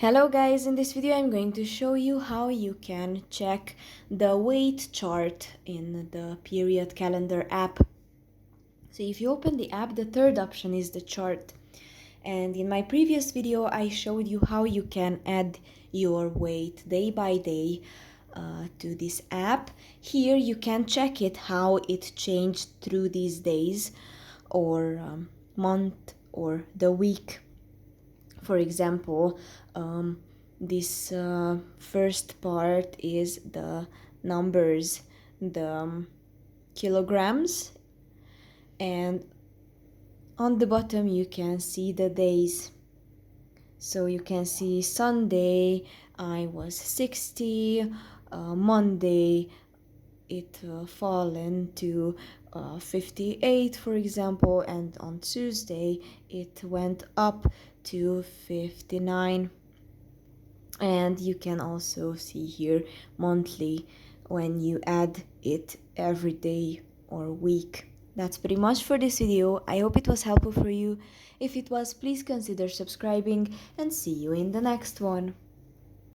Hello guys, in this video I'm going to show you how you can check the weight chart in the period calendar app. So if you open the app, the third option is the chart. And in my previous video I showed you how you can add your weight day by day to this app. Here you can check it, how it changed through these days or month or the week. For example, this first part is the numbers, the kilograms, and on the bottom you can see the days. So you can see Sunday I was 60, Monday it fallen to 58, for example, and on Tuesday it went up to 59. And you can also see here monthly when you add it every day or week. That's pretty much for this video. I hope it was helpful for you. If it was, please consider subscribing and see you in the next one.